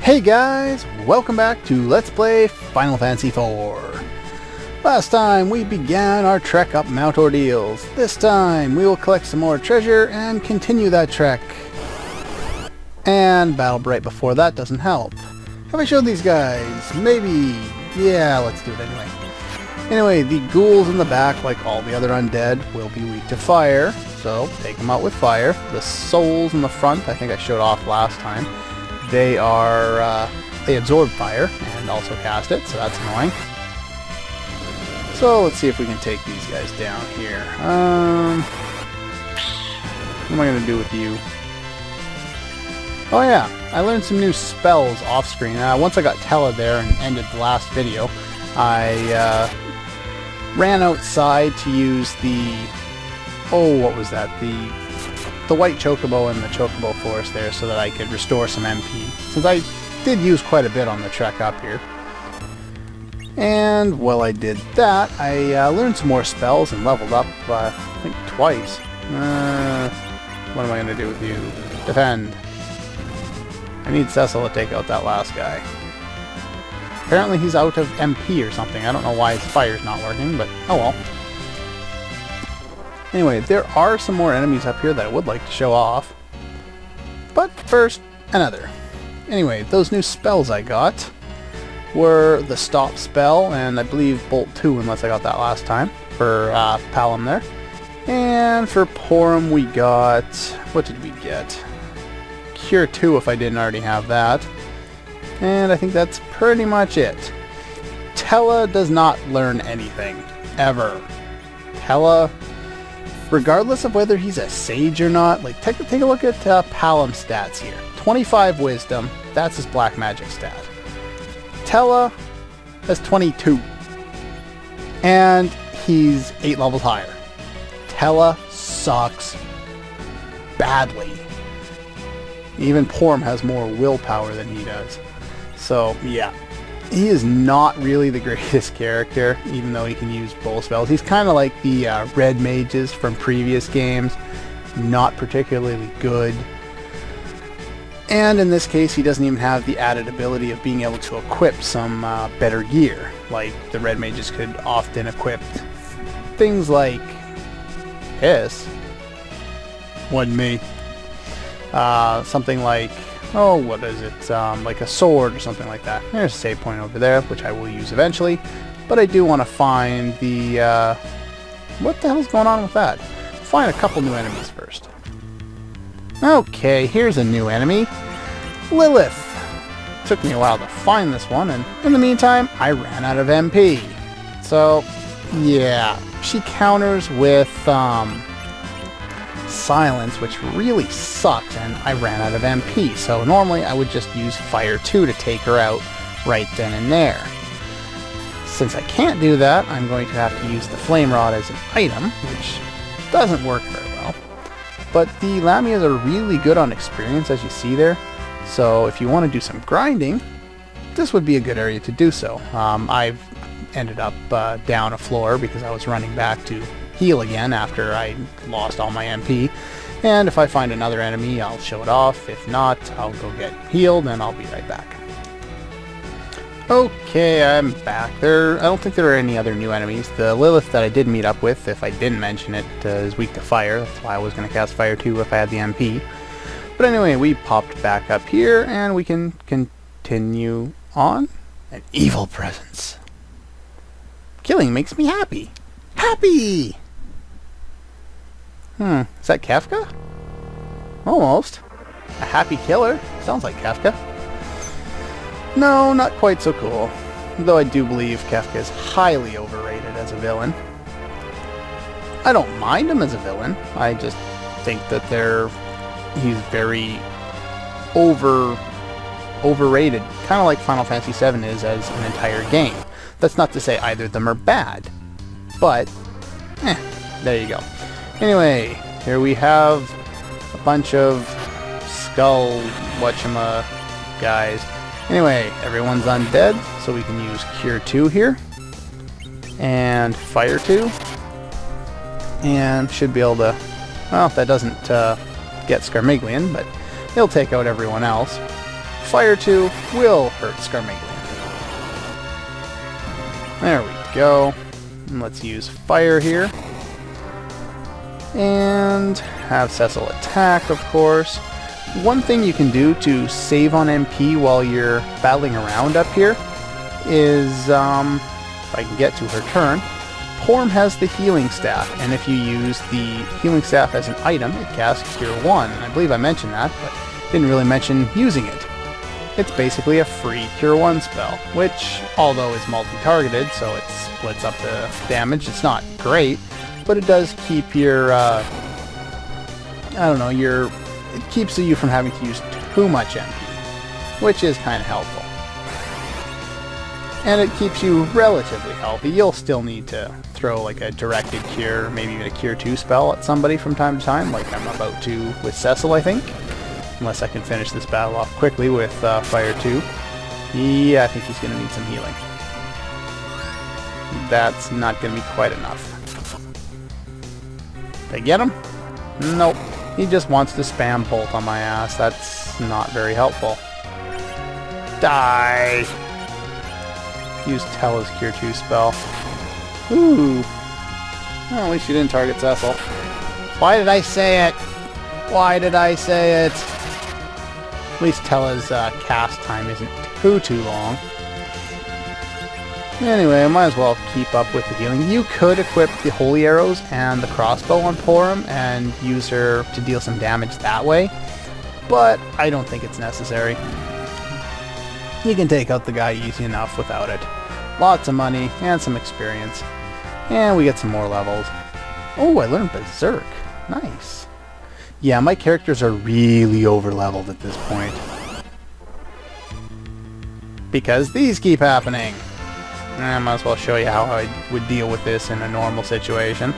Hey guys, welcome back to Let's Play Final Fantasy IV. Last time we began our trek up Mount Ordeals. This time we will collect some more treasure and continue that trek. And Battle Bright before that doesn't help. Have I showed these guys? Maybe. Yeah, let's do it anyway. Anyway, the ghouls in the back, like all the other undead, will be weak to fire, so take them out with fire. The souls in the front, I think I showed off last time. They absorb fire and also cast it, so that's annoying. So let's see if we can take these guys down here. What am I going to do with you? Oh yeah, I learned some new spells off screen. Once I got Tella there and ended the last video, I ran outside to use the... oh, what was that? The white chocobo in the chocobo forest there so that I could restore some MP, since I did use quite a bit on the trek up here. And while I did that, I learned some more spells and leveled up, I think twice. What am I going to do with you? Defend. I need Cecil to take out that last guy. Apparently he's out of MP or something. I don't know why his fire's not working, but oh well. Anyway, there are some more enemies up here that I would like to show off. But first, another. Anyway, those new spells I got were the Stop spell, and I believe Bolt 2, unless I got that last time, for Palom there. And for Porum we got... what did we get? Cure 2 if I didn't already have that. And I think that's pretty much it. Tella does not learn anything. Ever. Tella... regardless of whether he's a sage or not, like take a look at Palom's stats here. 25 wisdom, that's his black magic stat. Tella has 22. And he's 8 levels higher. Tella sucks badly. Even Porum has more willpower than he does. So, yeah. He is not really the greatest character, even though he can use both spells. He's kind of like the red mages from previous games. Not particularly good. And in this case, he doesn't even have the added ability of being able to equip some better gear. Like the red mages could often equip things like Hiss. Wasn't me. Something like... oh, what is it? Like a sword or something like that. There's a save point over there, which I will use eventually. But I do want to find the... what the hell's going on with that? Find a couple new enemies first. Okay, here's a new enemy. Lilith. Took me a while to find this one, and in the meantime, I ran out of MP. So, yeah. She counters with... silence, which really sucks, and I ran out of MP, so normally I would just use Fire 2 to take her out right then and there. Since I can't do that, I'm going to have to use the Flame Rod as an item, which doesn't work very well. But the Lamias are really good on experience, as you see there, so if you want to do some grinding, this would be a good area to do so. I've ended up down a floor because I was running back to heal again after I lost all my MP, and if I find another enemy I'll show it off. If not, I'll go get healed and I'll be right back. Okay, I'm back. I don't think there are any other new enemies. The Lilith that I did meet up with, if I didn't mention it, is weak to fire. That's why I was going to cast Fire 2 if I had the MP. But anyway, we popped back up here and we can continue on. An evil presence. Killing makes me happy. Happy! Is that Kefka? Almost. A happy killer? Sounds like Kefka. No, not quite so cool. Though I do believe Kefka is highly overrated as a villain. I don't mind him as a villain. I just think that he's very overrated. Kind of like Final Fantasy VII is as an entire game. That's not to say either of them are bad. But, there you go. Anyway, here we have a bunch of skull whatchama guys. Anyway, everyone's undead, so we can use Cure 2 here. And Fire 2. And should be able to... well, that doesn't get Scarmiglian, but he'll take out everyone else. Fire 2 will hurt Scarmaglian. There we go. And let's use Fire here. And have Cecil attack, of course. One thing you can do to save on MP while you're battling around up here is, if I can get to her turn, Porum has the healing staff, and if you use the healing staff as an item, it casts Cure 1. I believe I mentioned that, but didn't really mention using it. It's basically a free Cure 1 spell, which, although is multi-targeted, so it splits up the damage, it's not great, but it does keep your, it keeps you from having to use too much MP, which is kind of helpful. And it keeps you relatively healthy. You'll still need to throw like a directed cure, maybe even a Cure 2 spell at somebody from time to time, like I'm about to with Cecil, I think. Unless I can finish this battle off quickly with Fire 2. Yeah, I think he's going to need some healing. That's not going to be quite enough. Did I get him? Nope. He just wants to spam Bolt on my ass. That's not very helpful. Die! Use Tella's Cure 2 spell. Ooh. Well, at least you didn't target Cecil. Why did I say it? Why did I say it? At least Tella's cast time isn't too long. Anyway, I might as well keep up with the healing. You could equip the Holy Arrows and the crossbow on Porum and use her to deal some damage that way, but I don't think it's necessary. You can take out the guy easy enough without it. Lots of money and some experience. And we get some more levels. Oh, I learned Berserk. Nice. Yeah, my characters are really over-leveled at this point. Because these keep happening. I might as well show you how I would deal with this in a normal situation.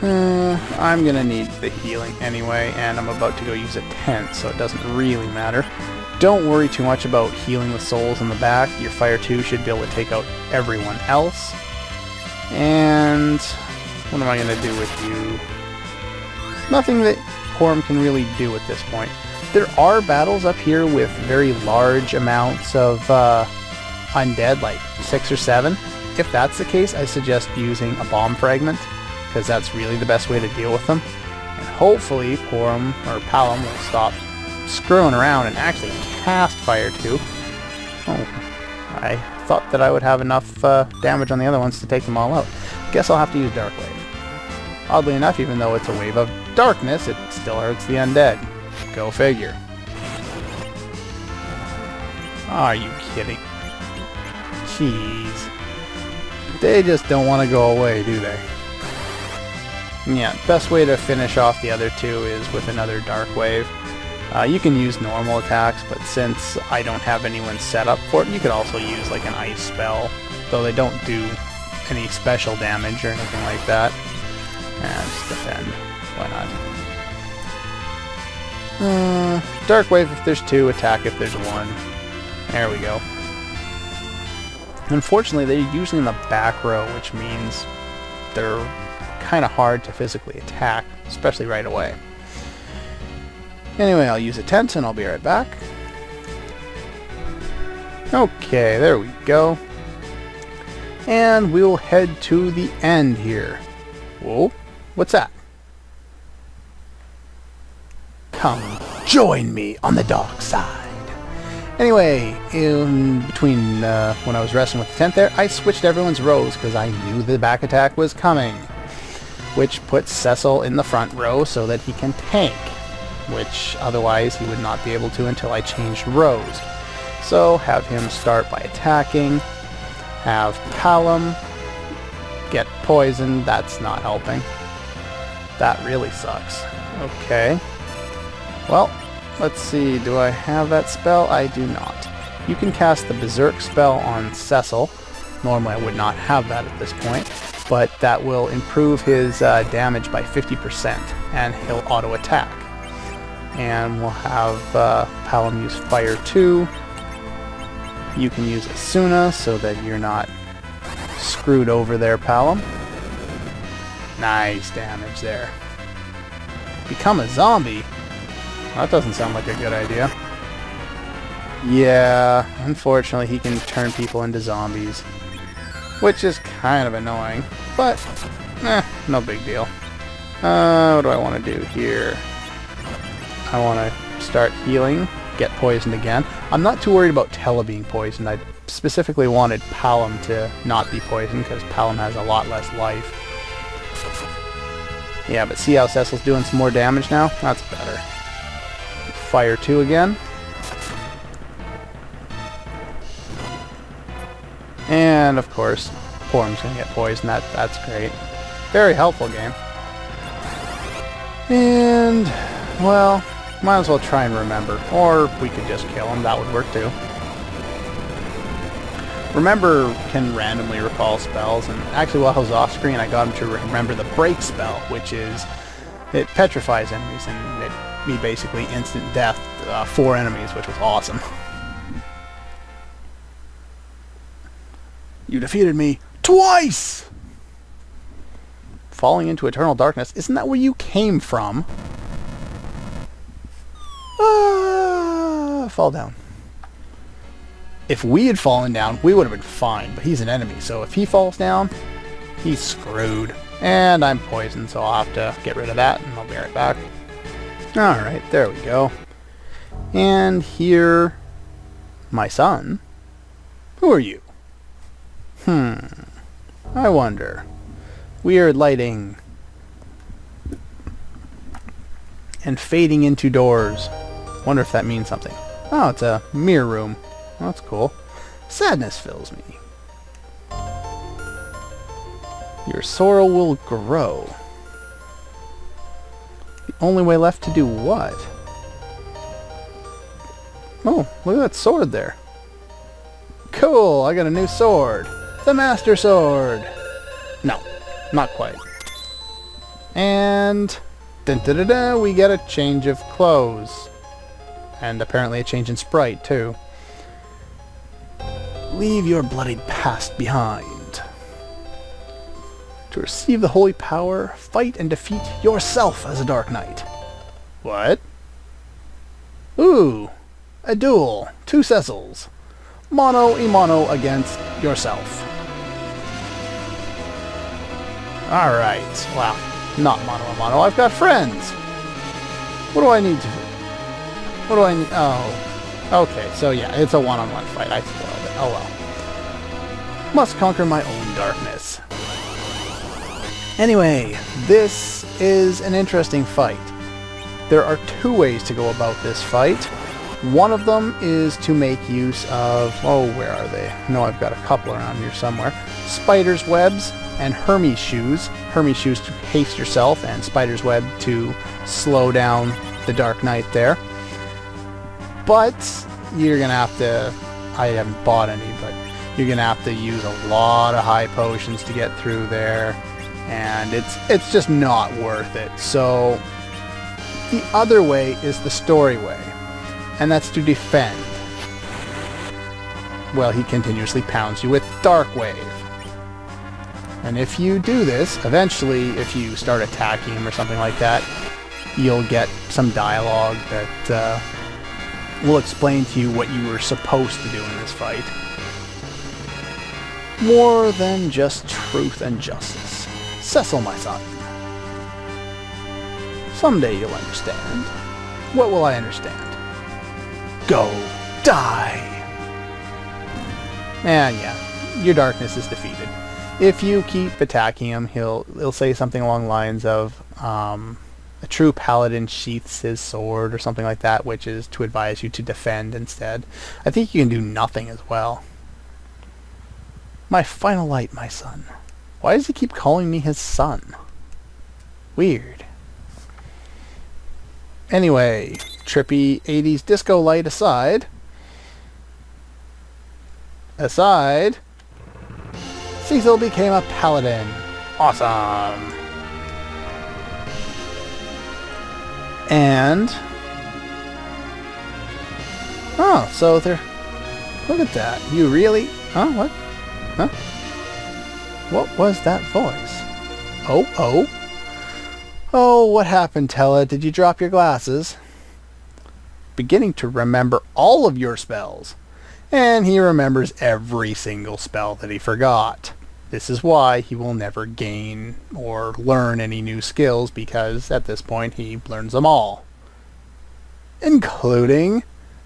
I'm gonna need the healing anyway, and I'm about to go use a tent, so it doesn't really matter. Don't worry too much about healing the souls in the back. Your Fire 2 should be able to take out everyone else. And what am I gonna do with you? Nothing that Porum can really do at this point. There are battles up here with very large amounts of undead, like 6 or 7. If that's the case, I suggest using a bomb fragment, because that's really the best way to deal with them. And hopefully Porum or Palom will stop screwing around and actually cast Fire 2. Oh, I thought that I would have enough damage on the other ones to take them all out. Guess I'll have to use Dark Wave. Oddly enough, even though it's a wave of darkness, it still hurts the undead. Go figure. Are you kidding? Jeez. They just don't want to go away, do they? Yeah, best way to finish off the other two is with another Dark Wave. You can use normal attacks, but since I don't have anyone set up for it, you could also use like an ice spell, though they don't do any special damage or anything like that. And just defend. Why not? Dark Wave if there's 2, attack if there's 1. There we go. Unfortunately, they're usually in the back row, which means they're kind of hard to physically attack, especially right away. Anyway, I'll use a tent and I'll be right back. Okay, there we go. And we'll head to the end here. Whoa, what's that? Come join me on the dark side. Anyway, in between when I was resting with the tent there, I switched everyone's rows because I knew the back attack was coming, which puts Cecil in the front row so that he can tank, which otherwise he would not be able to until I changed rows. So have him start by attacking, have Palom get poisoned. That's not helping. That really sucks. Okay. Well, let's see. Do I have that spell? I do not. You can cast the Berserk spell on Cecil. Normally I would not have that at this point, but that will improve his damage by 50%, and he'll auto-attack. And we'll have Palom use Fire 2. You can use Asuna so that you're not screwed over there, Palom. Nice damage there. Become a zombie? That doesn't sound like a good idea. Yeah, unfortunately he can turn people into zombies. Which is kind of annoying, but no big deal. What do I want to do here? I want to start healing, get poisoned again. I'm not too worried about Tella being poisoned. I specifically wanted Palom to not be poisoned because Palom has a lot less life. Yeah, but see how Cecil's doing some more damage now? That's better. Fire 2 again. And, of course, Porum's going to get poisoned. That's great. Very helpful game. And, well, might as well try and remember. Or we could just kill him. That would work too. Remember can randomly recall spells, and actually while I was off screen I got him to remember the break spell, which is, it petrifies enemies and it be basically instant death, 4 enemies, which was awesome. You defeated me twice! Falling into eternal darkness, isn't that where you came from? Fall down. If we had fallen down, we would have been fine, but he's an enemy, so if he falls down, he's screwed. And I'm poisoned, so I'll have to get rid of that, and I'll be right back. Alright, there we go. And here, my son. Who are you? I wonder. Weird lighting. And fading into doors. Wonder if that means something. Oh, it's a mirror room. Well, that's cool. Sadness fills me. Your sorrow will grow. The only way left to do what? Oh, look at that sword there. Cool, I got a new sword. The Master Sword. No, not quite. And we get a change of clothes. And apparently a change in sprite, too. Leave your bloodied past behind. To receive the holy power, fight and defeat yourself as a Dark Knight. What? Ooh, a duel. 2 Cecils. Mono a mono against yourself. Alright, well, not mono a mono. I've got friends. What do I need to... What do I need... Oh, okay, so yeah, it's a one-on-one fight. I spoiled it. Oh well. Must conquer my own darkness. Anyway, this is an interesting fight. There are 2 ways to go about this fight. One of them is to make use of... Oh, where are they? No, I've got a couple around here somewhere. Spider's webs and Hermes shoes. Hermes shoes to haste yourself, and Spider's web to slow down the Dark Knight there. But you're going to have to... I haven't bought any, but you're going to have to use a lot of high potions to get through there. And it's just not worth it. So the other way is the story way. And that's to defend. Well, he continuously pounds you with Dark Wave. And if you do this, eventually, if you start attacking him or something like that, you'll get some dialogue that will explain to you what you were supposed to do in this fight. More than just truth and justice. Cecil, my son. Someday you'll understand. What will I understand? Go die! And yeah, your darkness is defeated. If you keep attacking him, he'll say something along the lines of, a true paladin sheaths his sword, or something like that, which is to advise you to defend instead. I think you can do nothing as well. My final light, my son. Why does he keep calling me his son? Weird. Anyway, trippy 80s disco light aside. Cecil became a paladin. Awesome. And... Oh, so they're... Look at that. You really... Huh? What? Huh? What was that voice? Oh, what happened, Tella? Did you drop your glasses? beginning to remember all of your spells. And he remembers every single spell that he forgot. This is why he will never gain or learn any new skills, because at this point he learns them all. Including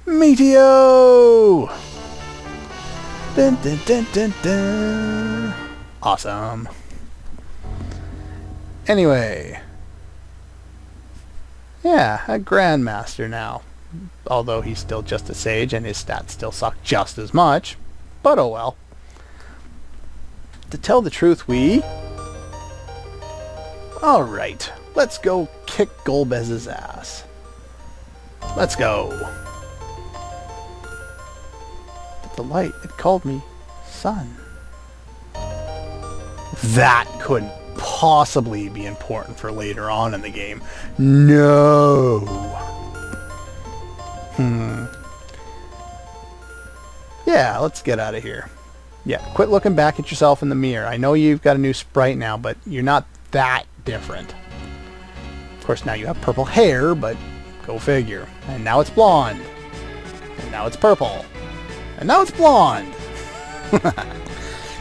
Meteo! Dun, dun, dun, dun, dun. Awesome. Anyway. Yeah, a Grandmaster now. Although he's still just a Sage and his stats still suck just as much. But oh well. To tell the truth, Alright, let's go kick Golbez's ass. Let's go. But the light, it called me son. That couldn't possibly be important for later on in the game. No. Yeah, let's get out of here. Yeah, quit looking back at yourself in the mirror. I know you've got a new sprite now, but you're not that different. Of course, now you have purple hair, but go figure. And now it's blonde. And now it's purple. And now it's blonde.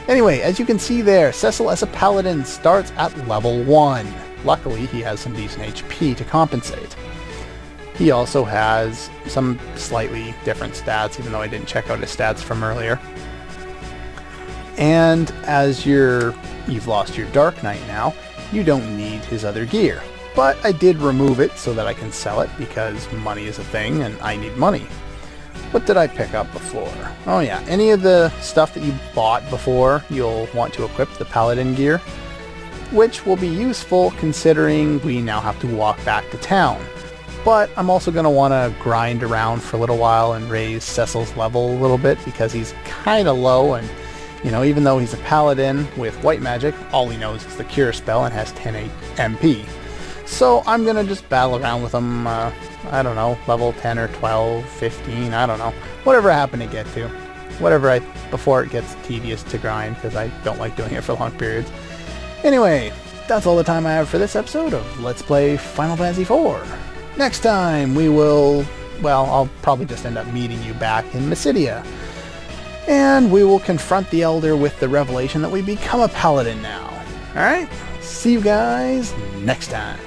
Anyway, as you can see there, Cecil as a paladin starts at level 1. Luckily, he has some decent HP to compensate. He also has some slightly different stats, even though I didn't check out his stats from earlier. And as you've lost your Dark Knight now, you don't need his other gear. But I did remove it so that I can sell it, because money is a thing and I need money. What did I pick up before? Oh yeah, any of the stuff that you bought before, you'll want to equip the Paladin gear, which will be useful considering we now have to walk back to town. But I'm also going to want to grind around for a little while and raise Cecil's level a little bit, because he's kind of low, and you know, even though he's a paladin with white magic, all he knows is the cure spell and has 10 MP. So I'm going to just battle around with him, I don't know, level 10 or 12, 15, I don't know. Whatever I happen to get to. Before it gets tedious to grind, because I don't like doing it for long periods. Anyway, that's all the time I have for this episode of Let's Play Final Fantasy IV. Next time we will, well, I'll probably just end up meeting you back in Mysidia. And we will confront the Elder with the revelation that we become a paladin now. Alright? See you guys next time.